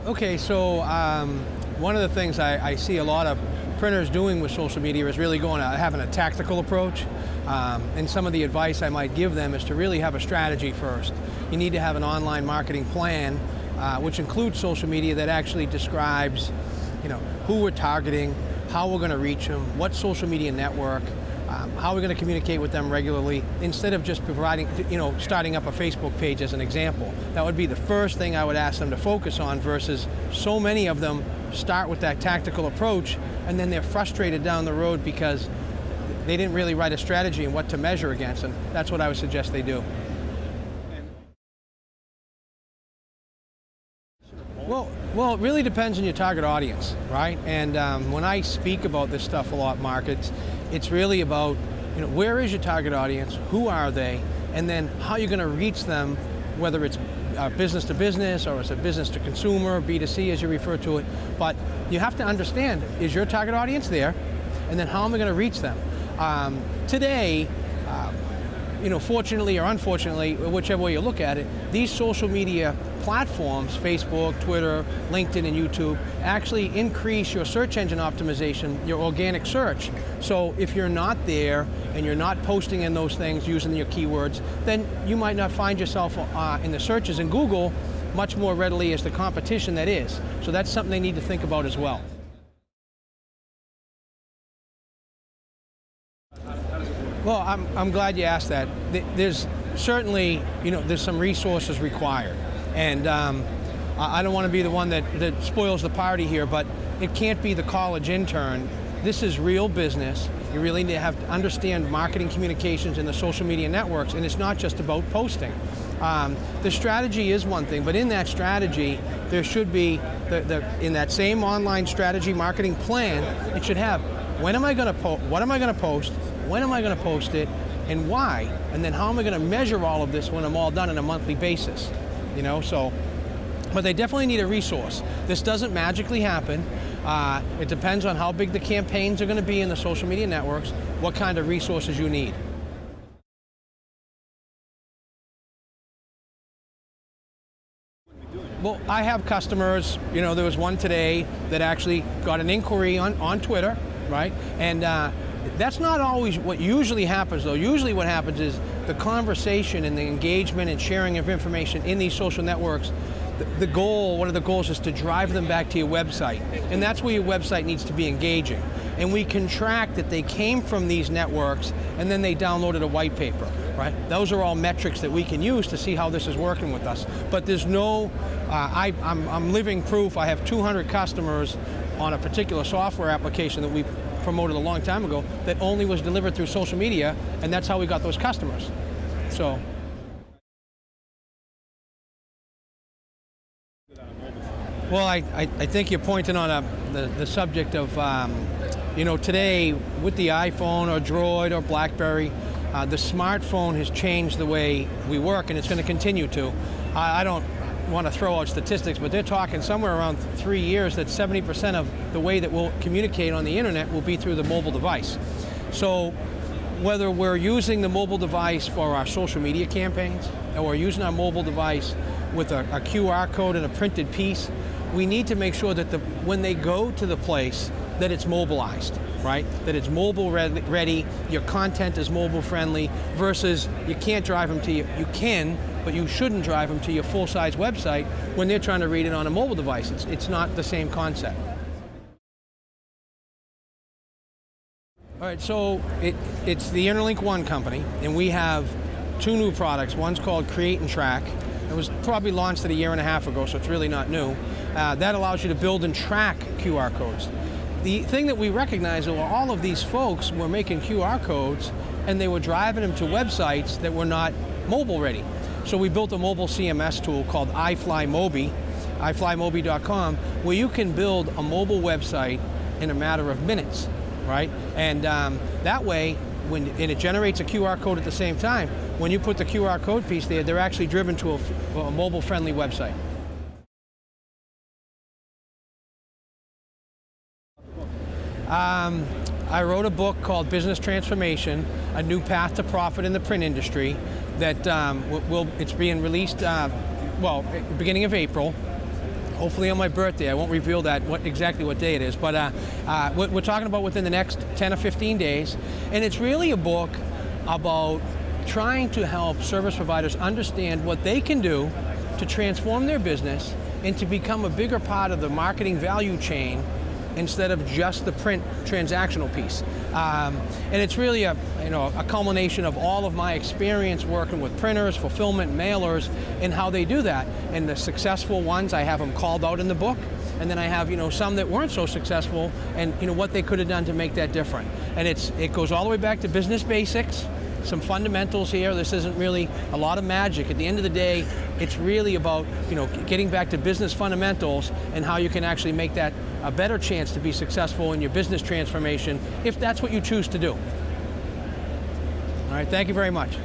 Okay, so one of the things I see a lot of printers doing with social media is really having a tactical approach. And some of the advice I might give them is to really have a strategy first. You need to have an online marketing plan, which includes social media, that actually describes, who we're targeting, how we're going to reach them, what social media network, how we're going to communicate with them regularly, instead of just providing, starting up a Facebook page as an example. That would be the first thing I would ask them to focus on, versus so many of them start with that tactical approach and then they're frustrated down the road because they didn't really write a strategy and what to measure against, and that's what I would suggest they do. Well, it really depends on your target audience, right? And when I speak about this stuff a lot, Mark, it's really about, where is your target audience, who are they, and then how you're going to reach them, whether it's business to business or it's a business to consumer, B2C as you refer to it. But you have to understand, is your target audience there? And then how am I going to reach them? Today, fortunately or unfortunately, whichever way you look at it, these social media platforms, Facebook, Twitter, LinkedIn, and YouTube, actually increase your search engine optimization, your organic search. So if you're not there and you're not posting in those things using your keywords, then you might not find yourself in the searches in Google much more readily as the competition that is. So that's something they need to think about as well. Well, I'm glad you asked that. There's certainly, there's some resources required. And I don't want to be the one that spoils the party here, but it can't be the college intern. This is real business. You really need to have to understand marketing communications and the social media networks, and it's not just about posting. The strategy is one thing, but in that strategy, there should be, in that same online strategy marketing plan, it should have, when am I going to post, what am I going to post, when am I going to post it, and why? And then how am I going to measure all of this when I'm all done on a monthly basis? But they definitely need a resource. This doesn't magically happen. It depends on how big the campaigns are going to be in the social media networks, what kind of resources you need. Well, I have customers, there was one today that actually got an inquiry on Twitter, right? And that's not always what usually happens, though. Usually what happens is the conversation and the engagement and sharing of information in these social networks, one of the goals is to drive them back to your website. And that's where your website needs to be engaging. And we can track that they came from these networks and then they downloaded a white paper, right? Those are all metrics that we can use to see how this is working with us. But there's no, I'm living proof. I have 200 customers on a particular software application that we promoted a long time ago that only was delivered through social media, and that's how we got those customers. So. Well, I think you're pointing on the subject of, today with the iPhone or Droid or BlackBerry, the smartphone has changed the way we work, and it's going to continue to. I don't want to throw out statistics, but they're talking somewhere around 3 years that 70% of the way that we'll communicate on the internet will be through the mobile device. So whether we're using the mobile device for our social media campaigns, or we're using our mobile device with a QR code and a printed piece, we need to make sure that when they go to the place, that it's mobilized, right? That it's mobile ready, your content is mobile friendly, versus you can't drive them to you can, but you shouldn't drive them to your full-size website when they're trying to read it on a mobile device. It's not the same concept. All right, so it's the Interlink One company, and we have 2 new products. One's called Create and Track. It was probably launched a year and a half ago, so it's really not new. That allows you to build and track QR codes. The thing that we recognize is all of these folks were making QR codes and they were driving them to websites that were not mobile ready. So we built a mobile CMS tool called iFlyMobi, iFlyMobi.com, where you can build a mobile website in a matter of minutes, right? And that way, and it generates a QR code at the same time. When you put the QR code piece there, they're actually driven to a mobile-friendly website. I wrote a book called Business Transformation, A New Path to Profit in the Print Industry, that it's being released, beginning of April. hopefully on my birthday. I won't reveal that exactly what day it is, but we're talking about within the next 10 or 15 days. And it's really a book about trying to help service providers understand what they can do to transform their business and to become a bigger part of the marketing value chain instead of just the print transactional piece. And it's really a culmination of all of my experience working with printers, fulfillment, mailers, and how they do that. And the successful ones, I have them called out in the book. And then I have some that weren't so successful, and what they could have done to make that different. And it goes all the way back to business basics, some fundamentals here. This isn't really a lot of magic. At the end of the day, it's really about getting back to business fundamentals and how you can actually make that a better chance to be successful in your business transformation if that's what you choose to do. All right, thank you very much.